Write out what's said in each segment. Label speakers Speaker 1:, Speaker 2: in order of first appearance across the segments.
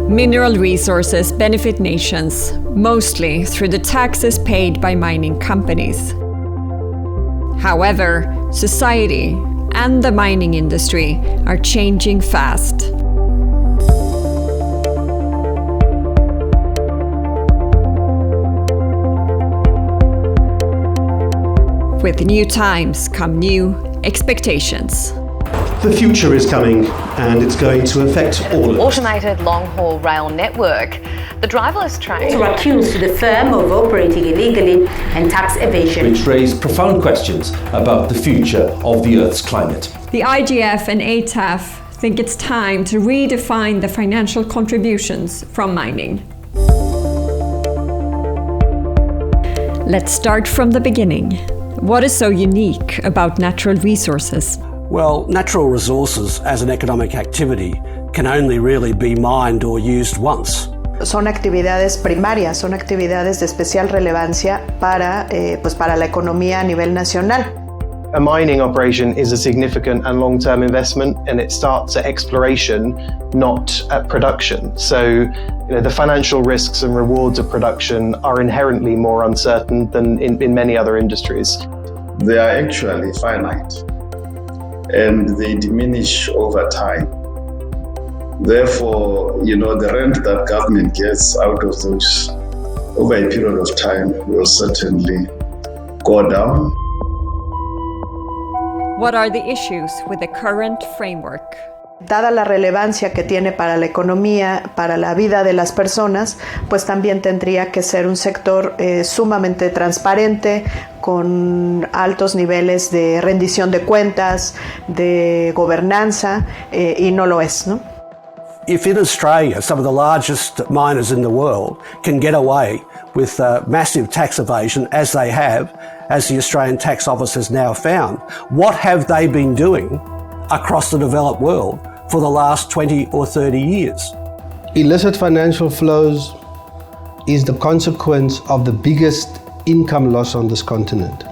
Speaker 1: Mineral resources benefit nations, mostly through the taxes paid by mining companies. However, society and the mining industry are changing fast. With new times come new expectations.
Speaker 2: The future is coming, and it's going to affect all of us.
Speaker 3: Automated long-haul rail network. The driverless train
Speaker 4: were accused the firm of operating illegally and tax evasion,
Speaker 5: which raised profound questions about the future of the Earth's climate.
Speaker 1: The IGF and ATAF think it's time to redefine the financial contributions from mining. Let's start from the beginning. What is so unique about natural resources?
Speaker 6: Well, natural resources as an economic activity can only really be mined or used once.
Speaker 7: Son actividades primarias, son actividades de especial relevancia para la economía a nivel nacional.
Speaker 8: A mining operation is a significant and long-term investment, and it starts at exploration, not at production. So, the financial risks and rewards of production are inherently more uncertain than in many other industries.
Speaker 9: They are actually finite, and they diminish over time. Therefore, the rent that government gets out of those over a period of time will certainly go down.
Speaker 1: What are the issues with the current framework?
Speaker 7: Dada la relevancia que tiene para la economía, para la vida de las personas, pues también tendría que ser un sector sumamente transparente, con altos niveles de rendición de cuentas, de gobernanza, y no lo es, ¿no?
Speaker 6: If in Australia, some of the largest miners in the world can get away with massive tax evasion as they have, as the Australian Tax Office has now found, what have they been doing across the developed world for the last 20 or 30 years?
Speaker 10: Illicit financial flows is the consequence of the biggest income loss on this continent.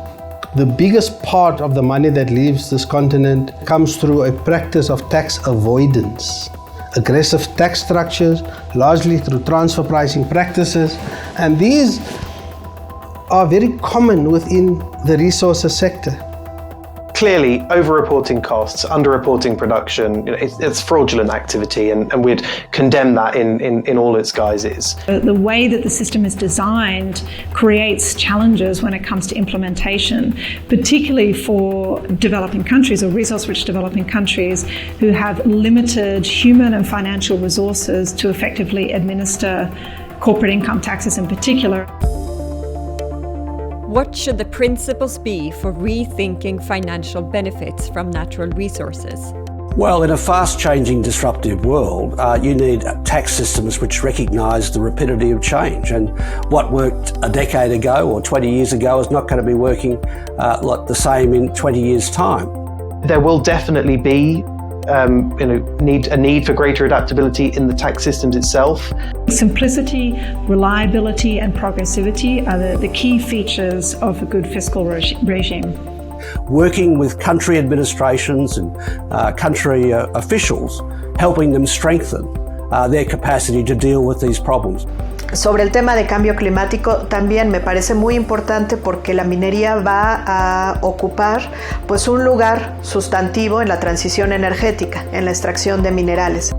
Speaker 10: The biggest part of the money that leaves this continent comes through a practice of tax avoidance. Aggressive tax structures, largely through transfer pricing practices, and these are very common within the resources sector.
Speaker 8: Clearly, over-reporting costs, under-reporting production, it's fraudulent activity, and we'd condemn that in all its guises.
Speaker 11: The way that the system is designed creates challenges when it comes to implementation, particularly for developing countries or resource-rich developing countries who have limited human and financial resources to effectively administer corporate income taxes in particular.
Speaker 1: What should the principles be for rethinking financial benefits from natural resources?
Speaker 6: Well, in a fast-changing, disruptive world, you need tax systems which recognise the rapidity of change. And what worked a decade ago or 20 years ago is not going to be working the same in 20 years' time.
Speaker 8: There will definitely be a need for greater adaptability in the tax systems itself.
Speaker 11: Simplicity, reliability and progressivity are the key features of a good fiscal regime.
Speaker 6: Working with country administrations and country officials, helping them strengthen their capacity to deal with these problems.
Speaker 7: Sobre el tema de cambio climático también me parece muy importante porque la minería va a ocupar pues un lugar sustantivo en la transición energética, en la extracción de minerales.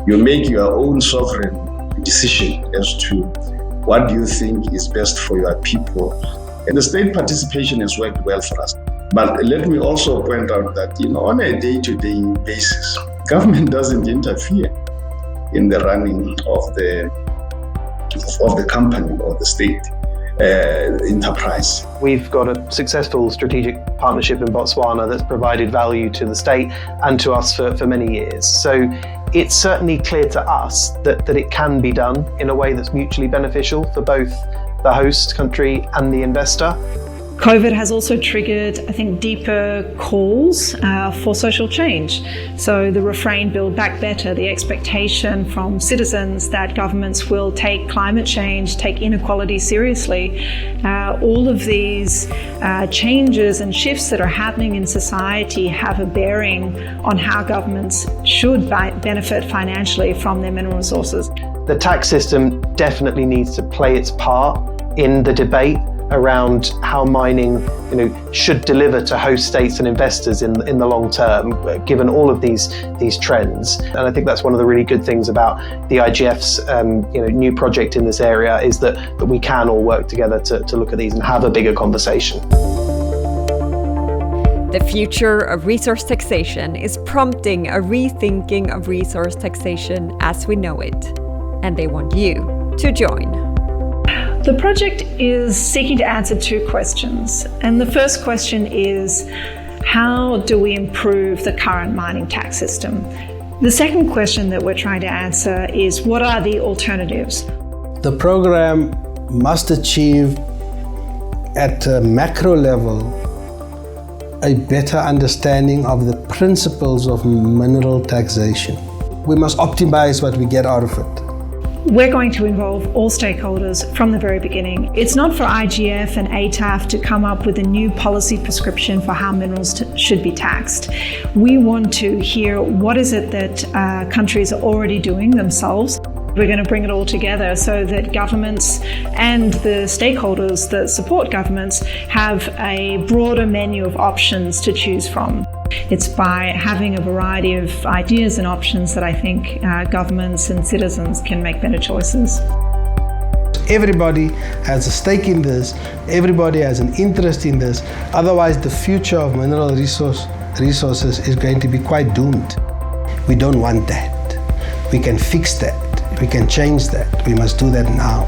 Speaker 9: You make your own sovereign decision as to what you think is best for your people. And the state participation has worked well for us. But let me also point out that on a day-to-day basis, government doesn't interfere in the running of the company or the state enterprise.
Speaker 8: We've got a successful strategic partnership in Botswana that's provided value to the state and to us for many years. So it's certainly clear to us that it can be done in a way that's mutually beneficial for both the host country and the investor.
Speaker 11: COVID has also triggered, I think, deeper calls for social change. So the refrain, Build Back Better, the expectation from citizens that governments will take climate change, take inequality seriously. All of these changes and shifts that are happening in society have a bearing on how governments should benefit financially from their mineral resources.
Speaker 8: The tax system definitely needs to play its part in the debate around how mining, should deliver to host states and investors in the long term, given all of these trends. And I think that's one of the really good things about the IGF's new project in this area, is that we can all work together to look at these and have a bigger conversation.
Speaker 1: The future of resource taxation is prompting a rethinking of resource taxation as we know it, and they want you to join.
Speaker 11: The project is seeking to answer two questions. And the first question is, how do we improve the current mining tax system? The second question that we're trying to answer is, what are the alternatives?
Speaker 10: The program must achieve at a macro level a better understanding of the principles of mineral taxation. We must optimize what we get out of it.
Speaker 11: We're going to involve all stakeholders from the very beginning. It's not for IGF and ATAF to come up with a new policy prescription for how minerals should be taxed. We want to hear what is it that countries are already doing themselves. We're going to bring it all together so that governments and the stakeholders that support governments have a broader menu of options to choose from. It's by having a variety of ideas and options that I think governments and citizens can make better choices.
Speaker 10: Everybody has a stake in this, everybody has an interest in this, otherwise the future of mineral resources is going to be quite doomed. We don't want that. We can fix that. We can change that. We must do that now.